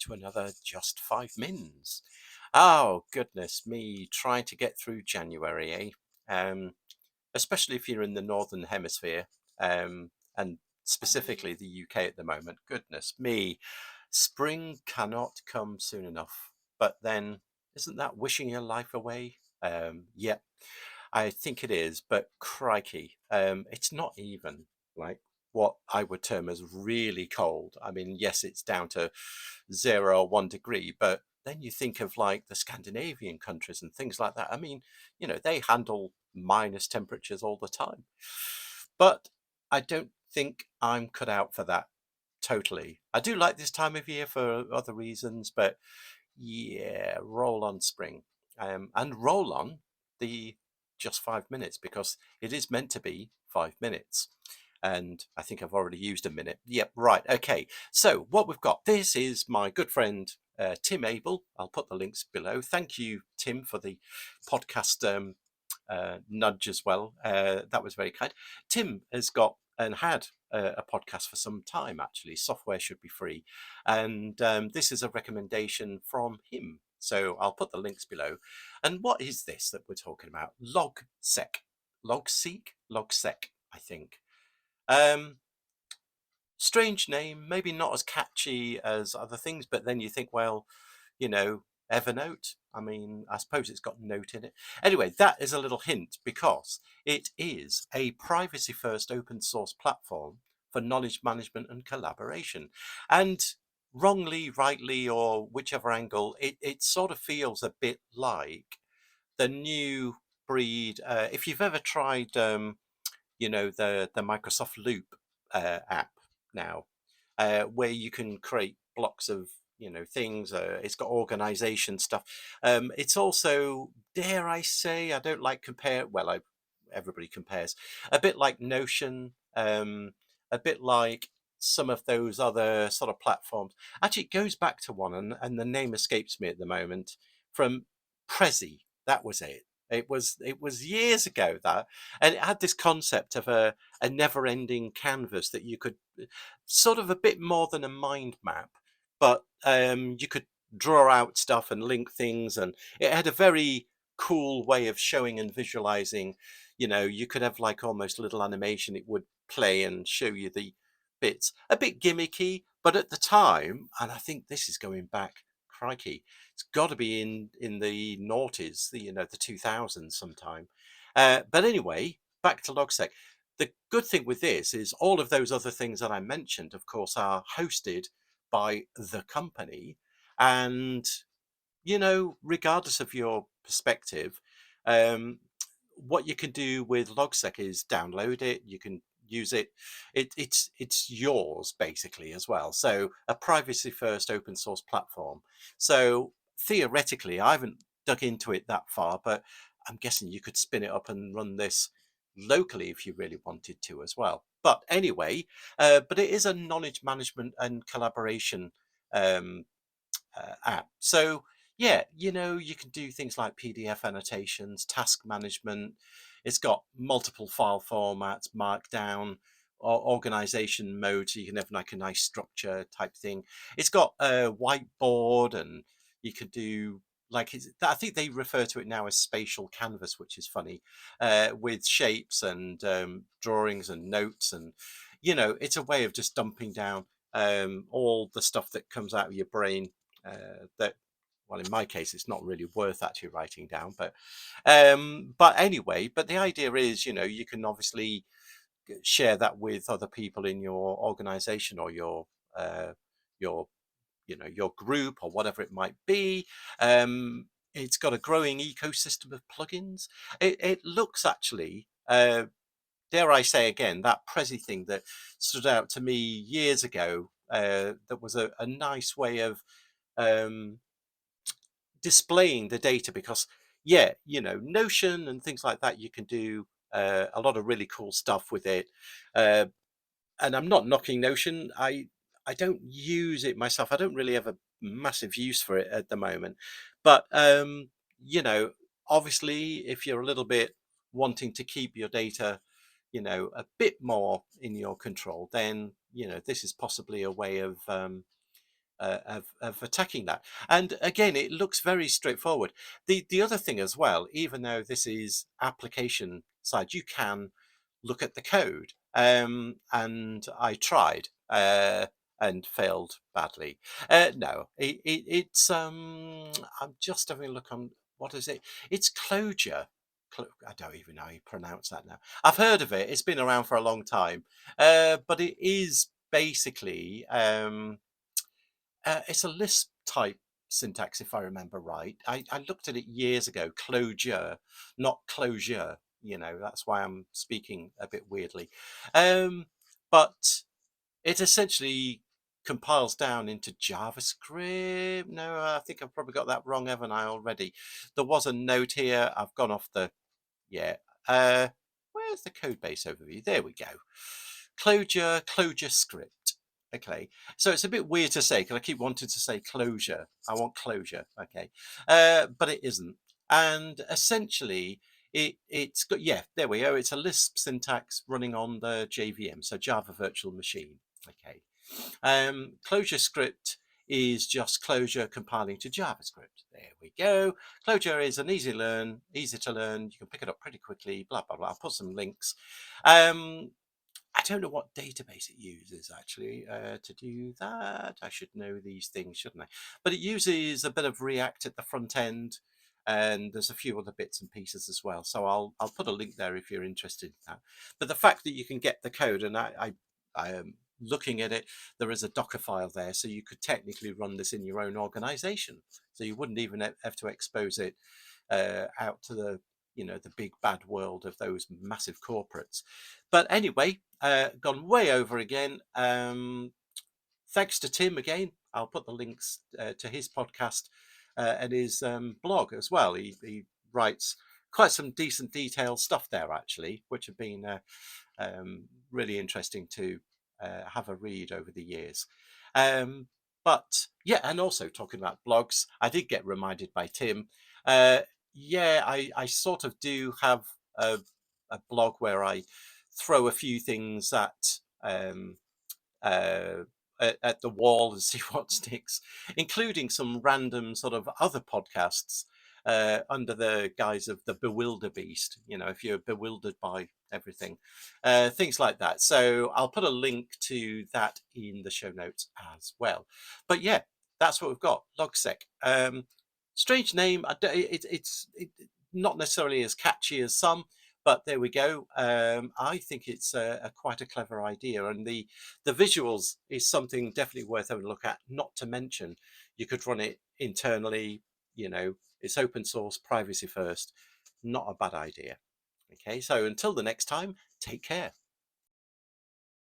to another Just 5 Mins. Oh, goodness me, trying to get through January, eh? Especially if you're in the Northern Hemisphere, and specifically the UK at the moment. Goodness me, spring cannot come soon enough. But then, isn't that wishing your life away? Yeah, I think it is, but crikey, it's not even like what I would term as really cold. I mean, yes, it's down to 0 or 1 degree, but then you think of like the Scandinavian countries and things like that. I mean, they handle minus temperatures all the time. But I don't think I'm cut out for that totally. I do like this time of year for other reasons, but yeah, roll on spring. And roll on the just 5 minutes because it is meant to be 5 minutes. And I think I've already used a minute. Yep, right. Okay. So what we've got, this is my good friend Tim Abell. I'll put the links below. Thank you, Tim, for the podcast nudge as well. That was very kind. Tim has got and had a podcast for some time, actually. Software Should Be Free. And this is a recommendation from him. So I'll put the links below. And what is this that we're talking about? Logseq. Logseq, I think. Strange name, maybe not as catchy as other things, but then you think, well, Evernote. I mean, I suppose it's got note in it. Anyway, that is a little hint because it is a privacy first open source platform for knowledge management and collaboration. And wrongly, rightly, or whichever angle, it sort of feels a bit like the new breed. If you've ever tried, the Microsoft Loop app now, where you can create blocks of things. It's got organization stuff. It's also, dare I say, I don't like compare. Well, everybody compares. A bit like Notion. A bit like some of those other sort of platforms. Actually, it goes back to one, and the name escapes me at the moment. From Prezi, that was it. It was years ago that, and it had this concept of a never-ending canvas that you could sort of a bit more than a mind map, but you could draw out stuff and link things, and it had a very cool way of showing and visualizing. You could have like almost a little animation. It would play and show you the bits. A bit gimmicky, but at the time, and I think this is going back, crikey, it's got to be in the noughties, the 2000s sometime. But anyway, back to Logseq. The good thing with this is all of those other things that I mentioned, of course, are hosted by the company. And, regardless of your perspective, um, what you can do with Logseq is download it. You can use it. It's yours basically as well. So a privacy first open source platform. So theoretically, I haven't dug into it that far, but I'm guessing you could spin it up and run this locally if you really wanted to as well. But anyway, but it is a knowledge management and collaboration um, app. So yeah, you can do things like PDF annotations, task management. It's got multiple file formats, markdown, or organization mode, so you can have like a nice structure type thing. It's got a whiteboard, and you can do like I think they refer to it now as spatial canvas, which is funny, with shapes and drawings and notes, and it's a way of just dumping down all the stuff that comes out of your brain that, well, in my case, it's not really worth actually writing down, but anyway, but the idea is, you can obviously share that with other people in your organization or your your group or whatever it might be. It's got a growing ecosystem of plugins. It looks actually, dare I say again, that Prezi thing that stood out to me years ago, that was a nice way of um, displaying the data, because yeah, Notion and things like that, you can do a lot of really cool stuff with it. uh, and I'm not knocking Notion. I don't use it myself. I don't really have a massive use for it at the moment, but you know obviously if you're a little bit wanting to keep your data a bit more in your control, then this is possibly a way of attacking that. And again, it looks very straightforward. The other thing as well, even though this is application side, you can look at the code. And I tried and failed badly. No, it's I'm just having a look on what is it? It's Clojure. I don't even know how you pronounce that now. I've heard of it. It's been around for a long time, but it is basically it's a Lisp type syntax, if I remember right. I looked at it years ago. Clojure, not closure. You know, that's why I'm speaking a bit weirdly. But it essentially compiles down into JavaScript. No, I think I've probably got that wrong, haven't I, already? There was a note here. I've gone off the, yeah. Where's the code base overview? There we go. Clojure script. Okay, so it's a bit weird to say because I keep wanting to say closure. I want closure. Okay, but it isn't. And essentially, it's got, yeah, there we go. It's a Lisp syntax running on the JVM, so Java Virtual Machine. Okay, Clojure script is just Clojure compiling to JavaScript. There we go. Clojure is an easy to learn. You can pick it up pretty quickly. Blah blah blah. I'll put some links. I don't know what database it uses actually to do that. I should know these things, shouldn't I? But it uses a bit of React at the front end, and there's a few other bits and pieces as well. So I'll put a link there if you're interested in that. But the fact that you can get the code, and I am looking at it, there is a Docker file there, so you could technically run this in your own organization. So you wouldn't even have to expose it out to the the big bad world of those massive corporates. But anyway, gone way over again. Thanks to Tim again. I'll put the links to his podcast and his blog as well. He writes quite some decent detailed stuff there actually, which have been really interesting to have a read over the years. But yeah, and also talking about blogs, I did get reminded by Tim. Yeah, I sort of do have a blog where I throw a few things uh, at the wall and see what sticks, including some random sort of other podcasts under the guise of the Bewilder Beast. You know, if you're bewildered by everything, things like that. So I'll put a link to that in the show notes as well. But yeah, that's what we've got. Logseq. Strange name. It's not necessarily as catchy as some, but there we go. I think it's a quite a clever idea, and the visuals is something definitely worth having a look at. Not to mention, you could run it internally. You know, it's open source, privacy first. Not a bad idea. Okay, so until the next time, take care.